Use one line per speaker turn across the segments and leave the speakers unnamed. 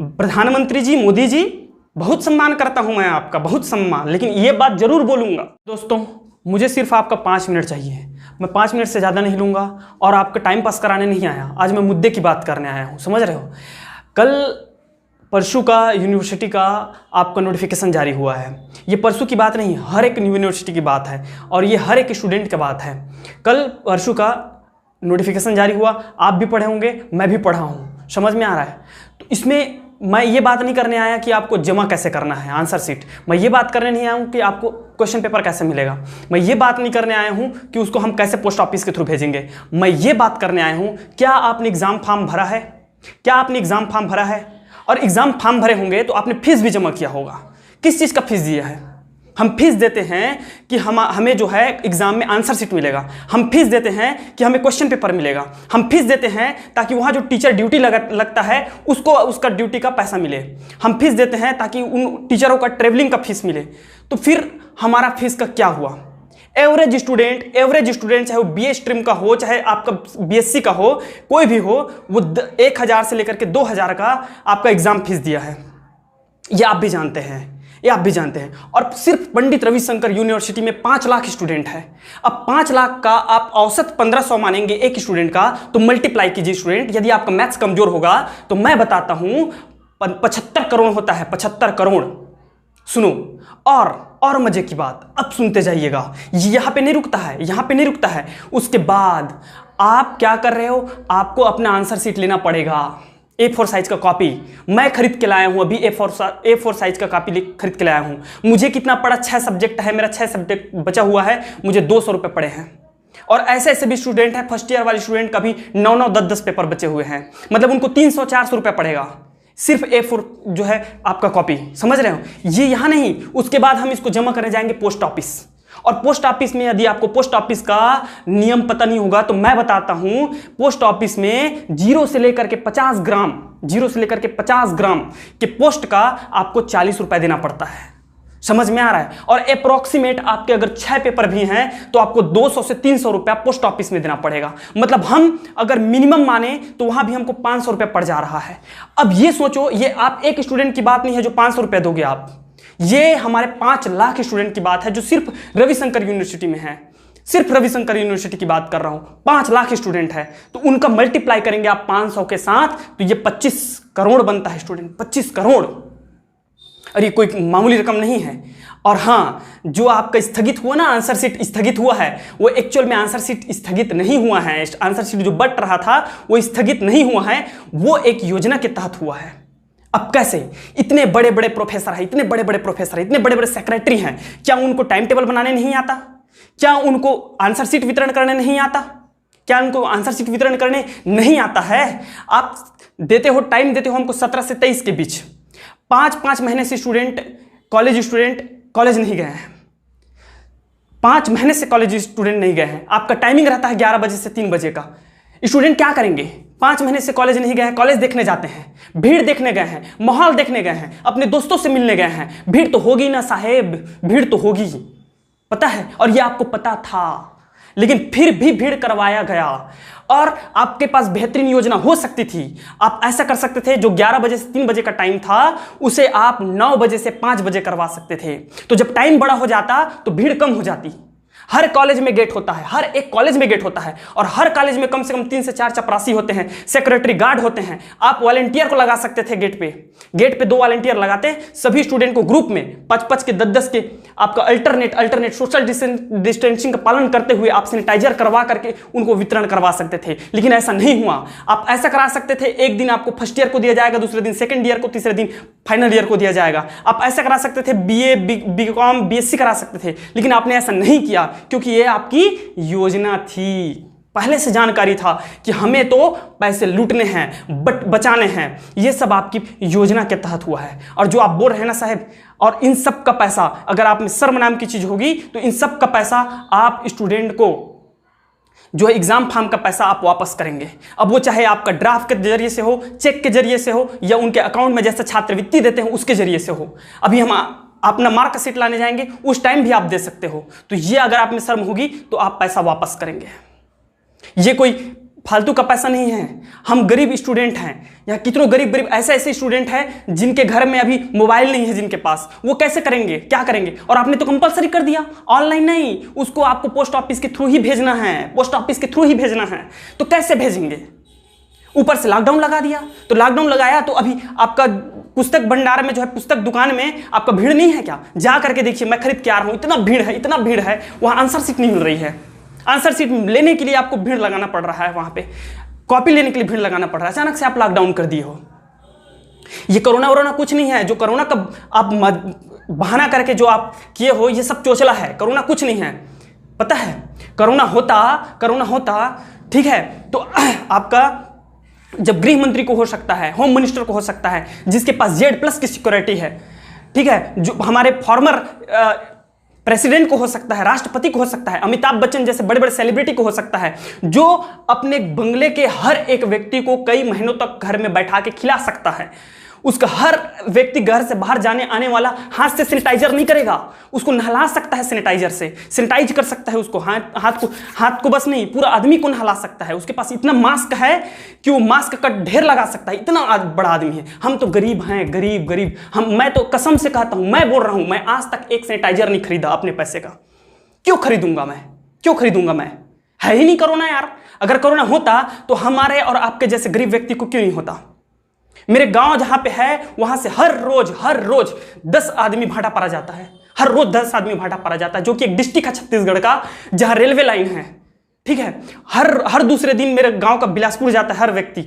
प्रधानमंत्री जी, मोदी जी, बहुत सम्मान करता हूं मैं आपका, बहुत सम्मान, लेकिन ये बात जरूर बोलूंगा दोस्तों, मुझे सिर्फ आपका 5 मिनट चाहिए। मैं 5 मिनट से ज़्यादा नहीं लूँगा और आपका टाइम पास कराने नहीं आया। आज मैं मुद्दे की बात करने आया हूँ, समझ रहे हो। कल परसों का यूनिवर्सिटी का आपका नोटिफिकेशन जारी हुआ है। ये परसों की बात नहीं, हर एक यूनिवर्सिटी की बात है और ये हर एक स्टूडेंट की बात है। कल परसों का नोटिफिकेशन जारी हुआ, आप भी पढ़े होंगे, मैं भी पढ़ा हूँ, समझ में आ रहा है। तो इसमें मैं ये बात नहीं करने आया कि आपको जमा कैसे करना है आंसर शीट, मैं ये बात करने नहीं आया हूँ कि आपको क्वेश्चन पेपर कैसे मिलेगा, मैं ये बात नहीं करने आया हूँ कि उसको हम कैसे पोस्ट ऑफिस के थ्रू भेजेंगे। मैं ये बात करने आया हूँ, क्या आपने एग्ज़ाम फॉर्म भरा है, क्या आपने एग्ज़ाम फॉर्म भरा है, और एग्ज़ाम फॉर्म भरे होंगे तो आपने फीस भी जमा किया होगा। किस चीज़ का फीस दिया है? हम फीस देते हैं कि हमें जो है एग्जाम में आंसर शीट मिलेगा, हम फीस देते हैं कि हमें क्वेश्चन पेपर मिलेगा, हम फीस देते हैं ताकि वहाँ जो टीचर ड्यूटी लगता है उसको उसका ड्यूटी का पैसा मिले, हम फीस देते हैं ताकि उन टीचरों का ट्रेवलिंग का फीस मिले। तो फिर हमारा फीस का क्या हुआ? एवरेज स्टूडेंट चाहे वो बीए स्ट्रीम का हो, चाहे आपका बीएससी का हो, कोई भी हो, वो 1000 से लेकर के 2000 का आपका एग्जाम फीस दिया है। ये आप भी जानते हैं, ये आप भी जानते हैं। और सिर्फ पंडित रविशंकर यूनिवर्सिटी में 5 लाख स्टूडेंट है। अब 5 लाख का आप औसत 1500 मानेंगे एक स्टूडेंट का, तो मल्टीप्लाई कीजिए स्टूडेंट। यदि आपका मैथ्स कमजोर होगा तो मैं बताता हूं 75 करोड़ होता है, 75 करोड़। सुनो, और मजे की बात अब सुनते जाइएगा, यहां पे नहीं रुकता है, यहां पे नहीं रुकता है। उसके बाद आप क्या कर रहे हो, आपको अपना आंसर शीट लेना पड़ेगा। A4 साइज का कॉपी मैं खरीद के लाया हूं, अभी A4 साइज का कॉपी खरीद के लाया हूं। मुझे कितना पड़ा, 6 सब्जेक्ट है, मेरा 6 सब्जेक्ट बचा हुआ है, मुझे 200 रुपये पड़े हैं। और ऐसे ऐसे भी स्टूडेंट हैं, फर्स्ट ईयर वाले स्टूडेंट का भी 9-9, 10-10 पेपर बचे हुए हैं, मतलब उनको 300-400 रुपये पड़ेगा सिर्फ A4 जो है आपका कॉपी, समझ रहे हो। ये यहाँ नहीं, उसके बाद हम इसको जमा करने जाएंगे पोस्ट ऑफिस। और पोस्ट ऑफिस में यदि आपको पोस्ट ऑफिस का नियम पता नहीं होगा तो मैं बताता हूं, पोस्ट ऑफिस में 0 से लेकर के 50 ग्राम के पोस्ट का आपको 40 रुपए देना पड़ता है, समझ में आ रहा है। और अप्रोक्सीमेट आपके अगर 6 पेपर भी हैं तो आपको 200 से 300 रुपया पोस्ट ऑफिस में देना पड़ेगा। मतलब हम अगर मिनिमम माने तो वहां भी हमको 500 रुपया पड़ जा रहा है। अब ये सोचो, ये आप एक स्टूडेंट की बात नहीं है जो 500 रुपया दोगे आप, ये हमारे 5 लाख स्टूडेंट की बात है जो सिर्फ रविशंकर यूनिवर्सिटी में है। सिर्फ रविशंकर यूनिवर्सिटी की बात कर रहा हूं, 5 लाख स्टूडेंट है, तो उनका मल्टीप्लाई करेंगे आप 500 के साथ तो ये 25 करोड़ बनता है स्टूडेंट, 25 करोड़। और ये कोई मामूली रकम नहीं है। और हाँ, जो आपका स्थगित हुआ ना, आंसर शीट स्थगित हुआ है, वो एक्चुअल में आंसर शीट स्थगित नहीं हुआ है। आंसर शीट जो बट रहा था वो स्थगित नहीं हुआ है, वो एक योजना के तहत हुआ है। अब कैसे? इतने बड़े बड़े प्रोफेसर हैं, इतने बड़े बड़े सेक्रेटरी हैं, क्या उनको टाइम टेबल बनाने नहीं आता? क्या उनको आंसर शीट वितरण करने नहीं आता? क्या उनको आंसर शीट वितरण करने नहीं आता है? आप देते हो, टाइम देते हो हमको 17 से 23 के बीच, 5 महीने से स्टूडेंट कॉलेज नहीं गए हैं, 5 महीने से कॉलेज स्टूडेंट नहीं गए हैं। आपका टाइमिंग रहता है 11 बजे से 3 बजे का। स्टूडेंट क्या करेंगे? 5 महीने से कॉलेज नहीं गए हैं, कॉलेज देखने जाते हैं, भीड़ देखने गए हैं, माहौल देखने गए हैं, अपने दोस्तों से मिलने गए हैं। भीड़ तो होगी ना साहेब, भीड़ तो होगी, पता है, और ये आपको पता था, लेकिन फिर भी भीड़ करवाया गया। और आपके पास बेहतरीन योजना हो सकती थी। आप ऐसा कर सकते थे, जो 11 बजे से 3 बजे का टाइम था उसे आप 9 बजे से 5 बजे करवा सकते थे। तो जब टाइम बड़ा हो जाता तो भीड़ कम हो जाती। हर कॉलेज में गेट होता है, हर एक कॉलेज में गेट होता है, और हर कॉलेज में कम से कम 3 से 4 चपरासी होते हैं, सेक्रेटरी गार्ड होते हैं। आप वॉलंटियर को लगा सकते थे गेट पे 2 वॉलंटियर लगाते, सभी स्टूडेंट को ग्रुप में 5-5 के 10-10 के आपका अल्टरनेट सोशल डिस्टेंसिंग का पालन करते हुए आप सैनिटाइजर करवा करके उनको वितरण करवा सकते थे। लेकिन ऐसा नहीं हुआ। आप ऐसा करा सकते थे, एक दिन आपको फर्स्ट ईयर को दिया जाएगा, दूसरे दिन सेकेंड ईयर को, तीसरे दिन फाइनल ईयर को दिया जाएगा। आप ऐसा करा सकते थे, बीए, बीकॉम, बीएससी करा सकते थे, लेकिन आपने ऐसा नहीं किया क्योंकि ये आपकी योजना थी। पहले से जानकारी था कि हमें तो पैसे लूटने हैं, बचाने हैं। ये सब आपकी योजना के तहत हुआ है। और जो आप बोल रहे हैं ना साहब, और इन सब का पैसा, अगर आप में शर्म नाम की चीज होगी तो इन सब का पैसा आप स्टूडेंट को, जो एग्जाम फॉर्म का पैसा आप वापस करेंगे। अब वो चाहे आपका ड्राफ्ट के जरिए से हो, चेक के जरिए से हो, या उनके अकाउंट में जैसे छात्रवृत्ति देते हैं उसके जरिए से हो। अभी हम अपना मार्कशीट लाने जाएंगे, उस टाइम भी आप दे सकते हो। तो ये अगर आप में शर्म होगी तो आप पैसा वापस करेंगे। ये कोई फालतू का पैसा नहीं है, हम गरीब स्टूडेंट हैं। यहाँ कितनों गरीब गरीब ऐसे ऐसे स्टूडेंट हैं जिनके घर में अभी मोबाइल नहीं है, जिनके पास, वो कैसे करेंगे, क्या करेंगे? और आपने तो कंपलसरी कर दिया, ऑनलाइन नहीं, उसको आपको पोस्ट ऑफिस के थ्रू ही भेजना है, पोस्ट ऑफिस के थ्रू ही भेजना है। तो कैसे भेजेंगे? ऊपर से लॉकडाउन लगा दिया। तो लॉकडाउन लगाया तो अभी आपका पुस्तक भंडार में जो है, पुस्तक दुकान में आपका भीड़ नहीं है क्या? जा करके देखिए, मैं खरीद के आ रहा हूँ, इतना भीड़ है, इतना भीड़ है, वहाँ आंसर शीट नहीं मिल रही है। आंसर शीट लेने के लिए आपको भीड़ लगाना पड़ रहा है, वहाँ पे कॉपी लेने के लिए भीड़ लगाना पड़ रहा है। अचानक से आप लॉकडाउन कर दिए हो। ये कोरोना वोरोना कुछ नहीं है, जो कोरोना का आप बहाना करके जो आप किए हो, ये सब चोचला है। कोरोना कुछ नहीं है, पता है? कोरोना होता ठीक है तो आपका जब गृह मंत्री को हो सकता है, होम मिनिस्टर को हो सकता है, जिसके पास Z+ की सिक्योरिटी है, ठीक है, जो हमारे फॉर्मर प्रेसिडेंट को हो सकता है, राष्ट्रपति को हो सकता है, अमिताभ बच्चन जैसे बड़े बड़े सेलिब्रिटी को हो सकता है, जो अपने बंगले के हर एक व्यक्ति को कई महीनों तक घर में बैठा के खिला सकता है। उसका हर व्यक्ति घर से बाहर जाने आने वाला हाथ से सैनिटाइजर नहीं करेगा, उसको नहला सकता है सैनिटाइजर से, सैनिटाइज कर सकता है उसको, हाथ को बस नहीं, पूरा आदमी को नहला सकता है। उसके पास इतना मास्क है कि वो मास्क का ढेर लगा सकता है, इतना बड़ा आदमी है। हम तो गरीब हैं, गरीब। मैं तो कसम से कहता हूं, मैं बोल रहा हूं, मैं आज तक एक सैनिटाइजर नहीं खरीदा अपने पैसे का। क्यों खरीदूंगा मैं? है ही नहीं कोरोना यार। अगर कोरोना होता तो हमारे और आपके जैसे गरीब व्यक्ति को क्यों नहीं होता? मेरे गांव जहां पे है वहां से हर रोज 10 आदमी भाटा पड़ा जाता है, हर रोज 10 आदमी भाटा पड़ा जाता है, जो कि एक डिस्ट्रिक्ट है छत्तीसगढ़ का, जहां रेलवे लाइन है, ठीक है। हर दूसरे दिन मेरे गांव का बिलासपुर जाता है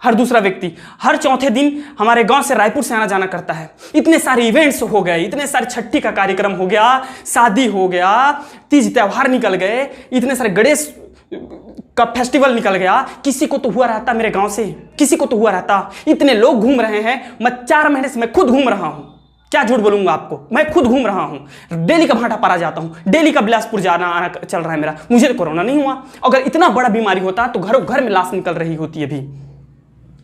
हर दूसरा व्यक्ति, हर चौथे दिन हमारे गांव से रायपुर से आना जाना करता है। इतने सारे इवेंट्स हो गए, इतने सारे छठी का कार्यक्रम हो गया, शादी हो गया, तीज त्योहार निकल गए, इतने सारे गणेश का फेस्टिवल निकल गया। किसी को तो हुआ रहता मेरे गांव से, किसी को तो हुआ रहता। इतने लोग घूम रहे हैं, मैं 4 महीने से मैं खुद घूम रहा हूं, क्या झूठ बोलूंगा आपको, मैं खुद घूम रहा हूं, डेली का भाटा पारा जाता हूं, डेली का बिलासपुर जाना आना चल रहा है मेरा। मुझे तो कोरोना नहीं हुआ। अगर इतना बड़ा बीमारी होता तो घरों घर में लाश निकल रही होती है भी।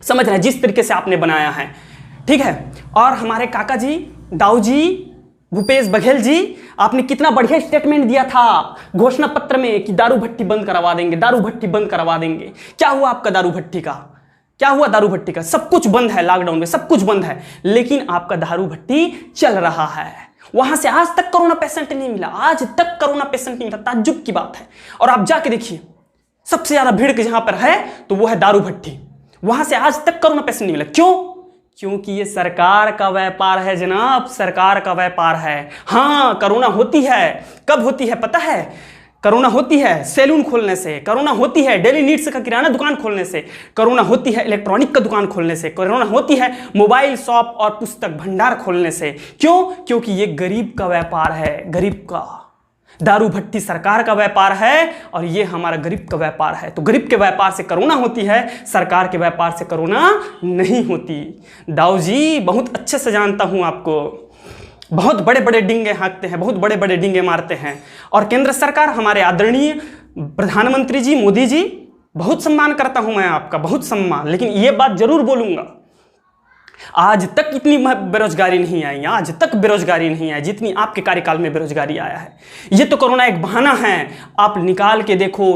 समझ रहे हैं जिस तरीके से आपने बनाया है, ठीक है। और हमारे काका जी, दाऊ जी, भूपेश बघेल जी, आपने कितना बढ़िया स्टेटमेंट दिया था घोषणा पत्र में कि दारू भट्टी बंद करवा देंगे, दारू भट्टी बंद करवा देंगे। क्या हुआ आपका दारू भट्टी का? क्या हुआ दारू भट्टी का? सब कुछ बंद है, लॉकडाउन में सब कुछ बंद है, लेकिन आपका दारू भट्टी चल रहा है। वहां से आज तक कोरोना पेशेंट नहीं मिला, आज तक कोरोना पेशेंट नहीं मिला, ताज्जुब की बात है। और आप जाके देखिए, सबसे ज्यादा भीड़ के जहां पर है तो वो है दारू भट्टी, वहां से आज तक कोरोना पेशेंट नहीं मिला। क्यों? क्योंकि ये सरकार का व्यापार है जनाब, सरकार का व्यापार है। हाँ, कोरोना होती है, कब होती है पता है? कोरोना होती है सैलून खोलने से, कोरोना होती है डेली नीड्स का किराना दुकान खोलने से, कोरोना होती है इलेक्ट्रॉनिक का दुकान खोलने से, कोरोना होती है मोबाइल शॉप और पुस्तक भंडार खोलने से। क्यों? क्योंकि ये गरीब का व्यापार है, गरीब का। दारू भट्टी सरकार का व्यापार है और ये हमारा गरीब का व्यापार है। तो गरीब के व्यापार से कोरोना होती है, सरकार के व्यापार से कोरोना नहीं होती। दाऊ जी, बहुत अच्छे से जानता हूं आपको, बहुत बड़े बड़े डिंगे हाँकते हैं, बहुत बड़े बड़े डिंगे मारते हैं। और केंद्र सरकार, हमारे आदरणीय प्रधानमंत्री जी मोदी जी, बहुत सम्मान करता हूं मैं आपका, बहुत सम्मान। लेकिन ये बात जरूर बोलूंगा, आज तक इतनी बेरोजगारी नहीं आई, आज तक बेरोजगारी नहीं आई जितनी आपके कार्यकाल में बेरोजगारी आया है। ये तो कोरोना एक बहाना है। आप निकाल के देखो,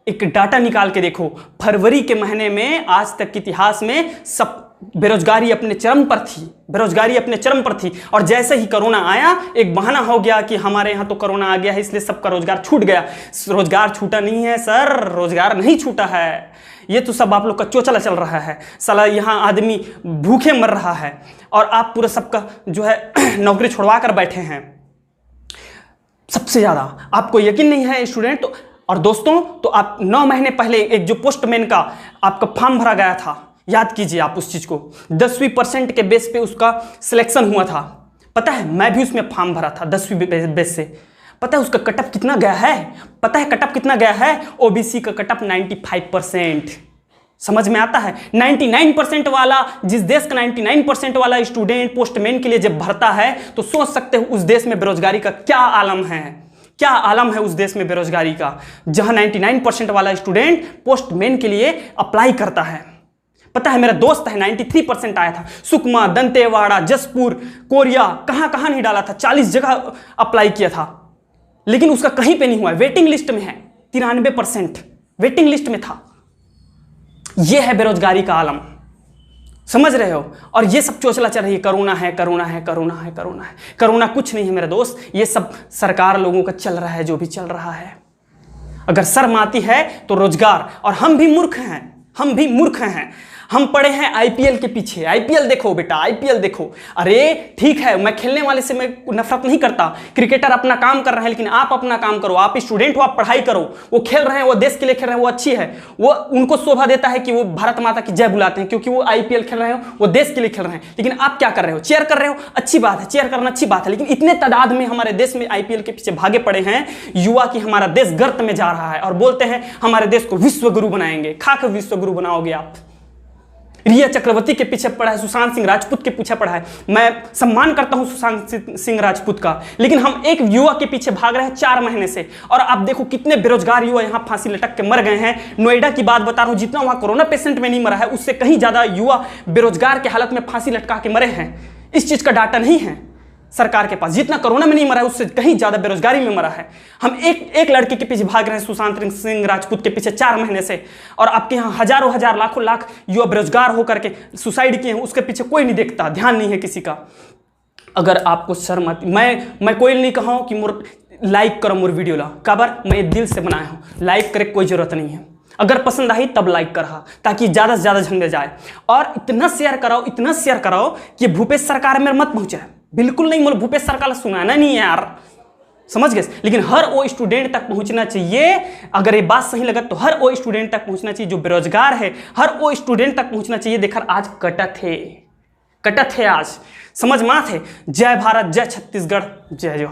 एक डाटा निकाल के देखो, फरवरी के महीने में आज तक के इतिहास में सब बेरोजगारी अपने चरम पर थी, बेरोजगारी अपने चरम पर थी। और जैसे ही कोरोना आया, एक बहाना हो गया कि हमारे यहाँ तो कोरोना आ गया है इसलिए सबका रोजगार छूट गया। रोजगार छूटा नहीं है सर, रोजगार नहीं छूटा है। ये तो सब आप लोग का चोचला चल रहा है। साला यहाँ आदमी भूखे मर रहा है और आप पूरा सबका जो है नौकरी छुड़वा कर बैठे हैं। सबसे ज्यादा आपको यकीन नहीं है स्टूडेंट और दोस्तों, तो आप 9 महीने पहले एक जो पोस्टमैन का आपका फॉर्म भरा गया था, याद कीजिए आप उस चीज को, 10% के बेस पे उसका सिलेक्शन हुआ था। पता है, मैं भी उसमें फॉर्म भरा था 10वीं बेस से। पता है उसका कटअप कितना गया है? पता है कटअप कितना गया है? ओबीसी का कटअप 95%। समझ में आता है? 99% वाला, जिस देश का 99% वाला स्टूडेंट पोस्टमैन के लिए जब भरता है तो सोच सकते हो उस देश में बेरोजगारी का क्या आलम है, क्या आलम है उस देश में बेरोजगारी का, जहां 99% वाला स्टूडेंट पोस्टमैन के लिए अप्लाई करता है। पता है मेरा दोस्त है 93% आया था, सुकमा, दंतेवाड़ा, जसपुर, कोरिया, कहां नहीं डाला था, 40 जगह अप्लाई किया था, लेकिन उसका कहीं पे नहीं हुआ। वेटिंग लिस्ट में है, 93% वेटिंग लिस्ट में था। ये है बेरोजगारी का आलम, समझ रहे हो। और ये सब चोचला चल रही है, करोना है, करोना है, करोना है, करोना है। करोना कुछ नहीं है मेरे दोस्त, ये सब सरकार लोगों का चल रहा है, जो भी चल रहा है। अगर शर्म आती है तो रोजगार, और हम भी मूर्ख हैं, हम भी मूर्ख हैं। हम पड़े हैं आईपीएल के पीछे। आईपीएल देखो बेटा, आईपीएल देखो। अरे ठीक है, मैं खेलने वाले से मैं नफरत नहीं करता, क्रिकेटर अपना काम कर रहे हैं, लेकिन आप अपना काम करो। आप स्टूडेंट हो, आप पढ़ाई करो। वो खेल रहे हैं, वो देश के लिए खेल रहे हैं, वो अच्छी है। वो उनको शोभा देता है कि वो भारत माता की जय बुलाते हैं, क्योंकि वो आईपीएल खेल रहे हो, वो देश के लिए खेल रहे हैं। लेकिन आप क्या कर रहे हो? चेयर कर रहे हो। अच्छी बात है, चेयर करना अच्छी बात है, लेकिन इतने तादाद में हमारे देश में आईपीएल के पीछे भागे पड़े हैं युवा कि हमारा देश गर्त में जा रहा है, और बोलते हैं हमारे देश को विश्व गुरु बनाएंगे। खाकर विश्व गुरु बनाओगे आप। रिया चक्रवर्ती के पीछे पड़ा है, सुशांत सिंह राजपूत के पीछे पड़ा है। मैं सम्मान करता हूं सुशांत सिंह राजपूत का, लेकिन हम एक युवा के पीछे भाग रहे हैं 4 महीने से। और आप देखो कितने बेरोजगार युवा यहां फांसी लटक के मर गए हैं। नोएडा की बात बता रहा हूं, जितना वहां कोरोना पेशेंट में नहीं मरा है, उससे कहीं ज्यादा युवा बेरोजगार के हालत में फांसी लटका के मरे हैं। इस चीज का डाटा नहीं है सरकार के पास। जितना कोरोना में नहीं मरा है, उससे कहीं ज्यादा बेरोजगारी में मरा है। हम एक लड़के के पीछे भाग रहे हैं, सुशांत सिंह राजपूत के पीछे 4 महीने से। और आपके यहाँ हजारों हजार लाखों लाख युवा बेरोजगार होकर के सुसाइड किए हैं, उसके पीछे कोई नहीं देखता, ध्यान नहीं है किसी का। अगर आपको शर्म आती, मैं कोई नहीं कहा कि मोर लाइक करो मोर वीडियो ला, काबर मैं दिल से बनाया हूँ। लाइक करे कोई जरूरत नहीं है, अगर पसंद आई तब लाइक करा, ताकि ज्यादा से ज्यादा झंडे जाए। और इतना शेयर कराओ, इतना शेयर कराओ कि भूपेश सरकार में मत पहुंचे। बिल्कुल नहीं, मतलब भूपेश सरकार सुनाना नहीं है यार, समझ गए। लेकिन हर वो स्टूडेंट तक पहुंचना चाहिए। अगर ये बात सही लगा तो हर वो स्टूडेंट तक पहुंचना चाहिए जो बेरोजगार है, हर वो स्टूडेंट तक पहुंचना चाहिए। देखकर आज कटत है आज, समझ मात है। जय भारत, जय छत्तीसगढ़, जय जवाहर।